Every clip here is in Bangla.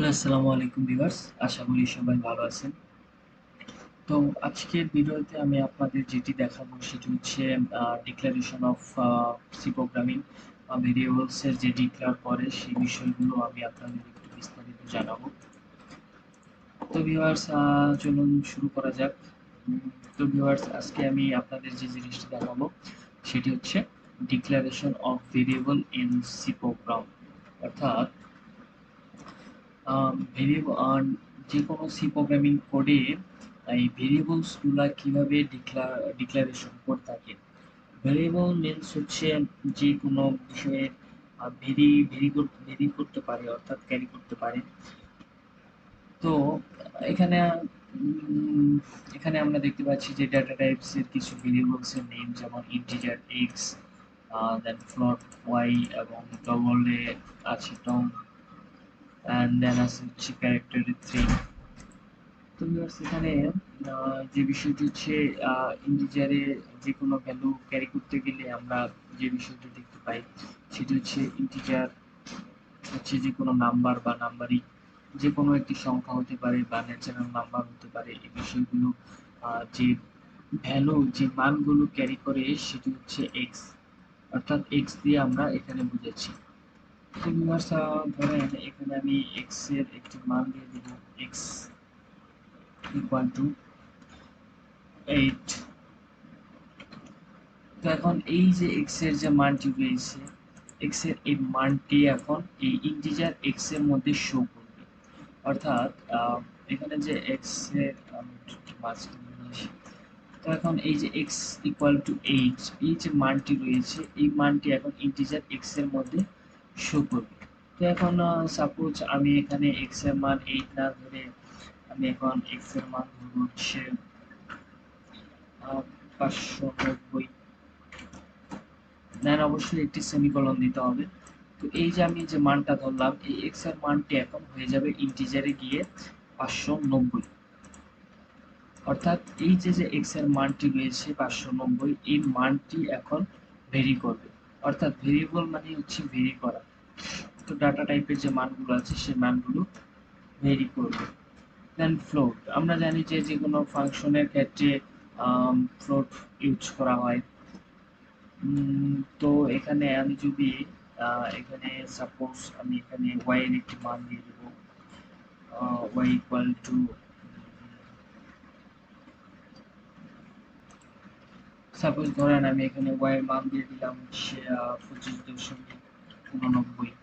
হ্যালো, আসসালামু আলাইকুম ভিউয়ার্স। আশা করি সবাই ভালো আছেন। তো আজকের ভিডিওতে আমি আপনাদের যেটি দেখাবো সেটি হচ্ছে declaration of C programming variables এর যে ডিক্লেয়ার করে সেই বিষয়গুলো আমি আপনাদের একটু বিস্তারিত জানাবো। তো ভিউয়ার্স চলুন শুরু করা যাক। তো ভিউয়ার্স আজকে আমি আপনাদের যে জিনিসটি দেখাবো সেটি হচ্ছে declaration of variable in C program. অর্থাৎ ভেরিয়েবল যে কোনো সি প্রোগ্রামিং কোডে এই ভেরিয়েবলসগুলা কিভাবে ডিক্লারেশন করে থাকে। ভেরিয়েবল মিনস হচ্ছে যে কোনো বিষয়ে ভেরি করতে পারে, অর্থাৎ ক্যারি করতে পারে। তো এখানে উম, এখানে আমরা দেখতে পাচ্ছি যে ডাটা টাইপস এর কিছু ভেরিয়েবলস এর নেম, যেমন ইন্টিজার এক্স, দেন ফ্লোট ওয়াই এবং ডবল এ আছে টং, অ্যান্ড দেন আছে হচ্ছে ক্যারেক্টার 3। তো ভিউয়ার্স এখানে যে বিষয়টি হচ্ছে ইন্টিজারে যে কোনো ভ্যালু ক্যারি করতে গেলে আমরা যে বিষয়টি দেখতে পাই সেটি হচ্ছে ইন্টিজার হচ্ছে যে কোনো নাম্বার বা নাম্বারিং, যে কোনো একটি সংখ্যা হতে পারে বা ন্যাচারাল নাম্বার হতে পারে। এই বিষয়গুলো যে ভ্যালু যে মানগুলো ক্যারি করে সেটি হচ্ছে এক্স, অর্থাৎ এক্স দিয়ে আমরা এখানে বুঝাচ্ছি। তো ভিউয়ার্স ধরেন এখানে আমি এক্স এর একটি মান দিয়ে দেব, এক্স ইকুয়াল টু 8। তো এখন এই যে x এর যে মানটি রয়েছে, x এর এই মানটি এখন এই ইন্টিজার x এর মধ্যে শো করবে। অর্থাৎ এখানে যে x এর মাঝখানে নিয়ে আসি। তো এখন এই যে x ইকুয়াল টু 8, এই যে মানটি রয়েছে এই মানটি এখন ইন্টিজার x এর মধ্যে শো করবে। তো এখন সাপোজ আমি এখানে x এর মান 8 না ধরে আমি এখন x এর মান ধরবো হচ্ছে 590। দেন অবশ্যই একটি সেমিকোলন দিতে হবে। তো এই যে আমি যে মানটা ধরলাম এই x এর মানটি এখন হয়ে যাবে ইন্টিজারে গিয়ে 590। অর্থাৎ এই যে x এর মানটি রয়েছে 590, এই মানটি এখন ভেরি করবে। অর্থাৎ ভেরিয়েবল মানে হচ্ছে ভেরি করা। তো ডাটা টাইপের যে মানগুলো আছে সেই মানগুলো ভেরি করবে। দেন ফ্লোট, আমরা জানি যে যে কোনো ফাংশনের ক্ষেত্রে ফ্লোট ইউজ করা হয়। তো এখানে আমি যদি এখানে সাপোজ আমি এখানে y এর একটি মান দিয়ে দেব, y ইকুয়াল টু সাপোজ ধরেন আমি এখানে y এর মান দিয়ে দিলাম হচ্ছে 25.89।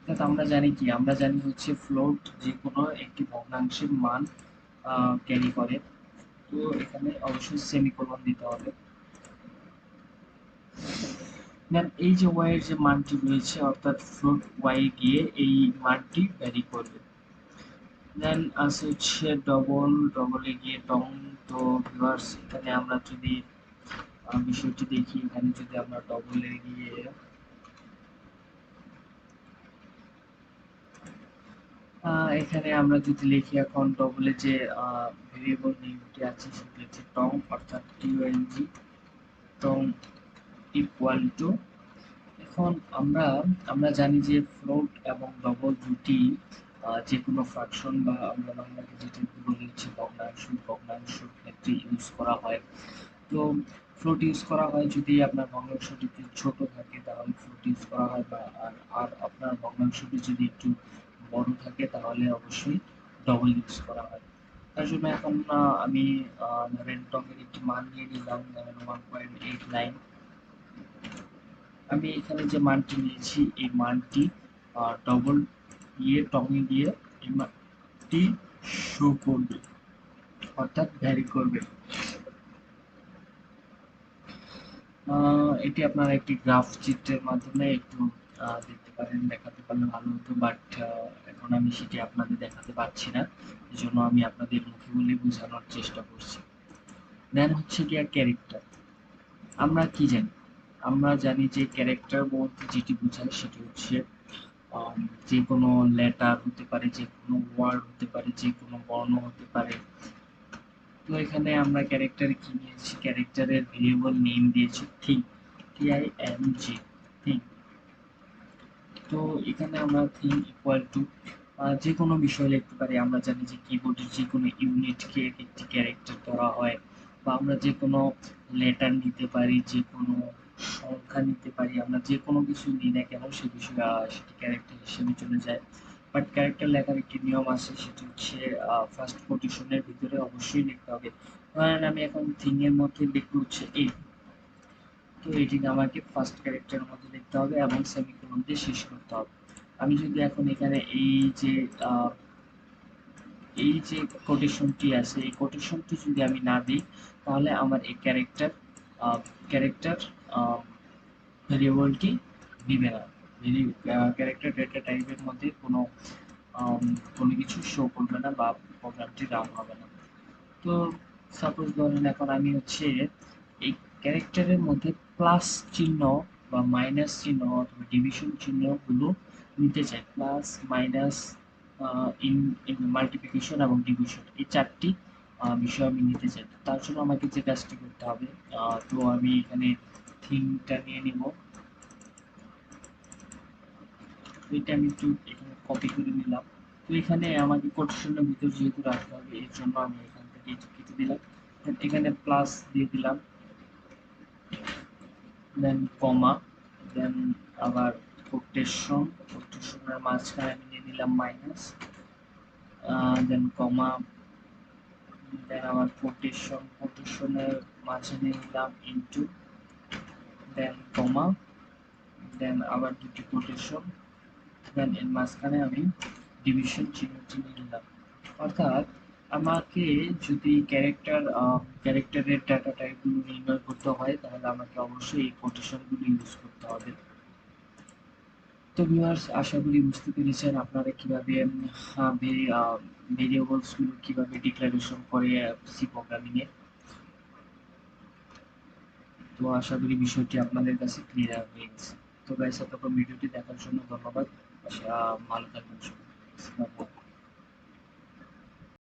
অর্থাৎ আমরা জানি কি, আমরা জানি হচ্ছে ফ্লোট যে কোনো একটি ভগ্নাংশের মান ক্যারি করে। তো এখানে অবশ্যই সেমিকোলন দিতে হবে। দেন এই যে y এর যে মানটি রয়েছে অর্থাৎ ফ্লোট y গিয়ে এই মানটি ভ্যারি করবে। দেন আছে হচ্ছে ডবলে গিয়ে টং। তো ভিউয়ার্স এখানে আমরা যদি বিষয়টি দেখি, এখানে যদি আমরা ডবলে গিয়ে এখানে আমরা যদি লিখি এখন ডবলে যে ভেরিয়েবল নেমটি আছে সেটি হচ্ছে টং, অর্থাৎ টং, টং ইকুয়াল টু। এখন আমরা আমরা জানি যে ফ্লোট এবং ডবল দুটি যে কোনো ফ্র্যাকশন বা আমরা বাংলাতে যেটা বলি হচ্ছে ভগ্নাংশ, ভগ্নাংশের ক্ষেত্রে ইউজ করা হয়। তো ফ্লোট ইউজ করা হয় যদি আপনার ভগ্নাংশটি একটু ছোট থাকে তাহলে ফ্লোট ইউজ করা হয়, বা আর আপনার ভগ্নাংশটি যদি একটু বড় থাকে তাহলে অবশ্যই ডবল ইউজ করা হয়। তার জন্য এখন আমি ধরেন টঙের একটি মান নিয়ে নিলাম, ধরেন 1.89। আমি এখানে যে মানটি নিয়েছি এই মানটি ডবল দিয়ে টঙে দিয়ে এই মানটি শো করবে, অর্থাৎ ভ্যারি করবে। এটি আপনারা একটি গ্রাফ চিত্রের মাধ্যমে একটু দেখতে পারেন, দেখাতে পারলে ভালো হতো, বাট এখন আমি সেটি আপনাদের দেখাতে পারছি না। এজন্য আমি আপনাদের মুখে বলে বোঝানোর চেষ্টা করছি। দেন হচ্ছে গিয়া ক্যারেক্টার। আমরা কি জানি? আমরা জানি যে ক্যারেক্টার বলতে যেটি বোঝায় সেটি হচ্ছে যে কোনো লেটার হতে পারে, যে কোনো ওয়ার্ড হতে পারে, যে কোনো বর্ণ হতে পারে। তো এখানে আমরা ক্যারেক্টারে কি নিয়েছি, ক্যারেক্টারের ভেরিয়েবল নেম দিয়েছি থিং, TING, থিং। তো এখানে আমরা থিং ইকুয়াল টু যে কোনো বিষয় লিখতে পারি। আমরা জানি যে কিবোর্ডের যে কোনো ইউনিটকে একটি ক্যারেক্টার ধরা হয়, বা আমরা যে কোনো লেটার নিতে পারি, যে কোনো সংখ্যা নিতে পারি, আমরা যে কোনো কিছু নিই না কেন সে বিষয়ে সেটি ক্যারেক্টার হিসেবে চলে যায়। বাট ক্যারেক্টার লেখার একটি নিয়ম আছে, সেটি হচ্ছে ফার্স্ট কোটেশনের ভিতরে অবশ্যই লিখতে হবে। ধরেন আমি এখন থিং এর মধ্যে লিখবো হচ্ছে এই, তো এটিকে আমাকে ফার্স্ট ক্যারেক্টারের মধ্যে লিখতে হবে এবং সেমিকোলন দিয়ে শেষ করতে হবে। আমি যদি এখন এখানে যে আহ, এই যে কোটেশনটি আছে, এই কোটেশনটি যদি আমি না দিই, তাহলে আমার এই ক্যারেক্টার ভেরিয়েবলটি দিবে না। ক্যারেক্টার ডেটা টাইপের মধ্যে আম, কোনো কিছু শো করবে না বা প্রোগ্রামটি রান হবে না। তো সাপোজ ধরেন এখন আমি হচ্ছে এই ক্যারেক্টারের মধ্যে প্লাস চিহ্ন বা মাইনাস চিহ্ন অথবা ডিভিশন চিহ্নগুলো নিতে চাই। Plus, minus, in in multiplication এবং ডিভিশন, এই চারটি বিষয় আমি নিতে চাই। তো তার জন্য আমাকে যে কাজটি করতে হবে, তো আমি এখানে থিমটা নিয়ে নিব। তো এটা আমি একটু এখানে কপি করে নিলাম। তো এখানে আমাকে কোটেশনের ভিতর যেহেতু রাখতে হবে, এর জন্য আমি এখান থেকে এটা কেটে দিলাম। Then এখানে প্লাস দিয়ে দিলাম, দেন কমা, দেন আবার কোটেশনের মাঝখানে আমি নিয়ে নিলাম মাইনাস, দেন কমা, দেন আবার কোটেশনের মাঝে নিয়ে নিলাম ইনটু, দেন কমা, দেন আবার দুটি কোটেশন, দেন এর মাঝখানে আমি ডিভিশন চিহ্নটি নিয়ে নিলাম। অর্থাৎ আমাকে যদি ক্যারেক্টারের ডাটা টাইপগুলো নির্ণয় করতে হয়, তাহলে আমাকে অবশ্যই এই কোটেশনগুলো ইউজ করতে হবে। তো ভিউয়ার্স, আশা করি বুঝতে পেরেছেন আপনারা কিভাবে ভেরিয়েবলস গুলো কিভাবে ডিক্লারেশন করে সি প্রোগ্রামিং এ। তো আশা করি বিষয়টি আপনাদের কাছে ক্লিয়ার হয়ে গেছে। তো গাইস, এতক্ষণ ভিডিওটি দেখার জন্য ধন্যবাদ। ভালো থাকবেন সবাই।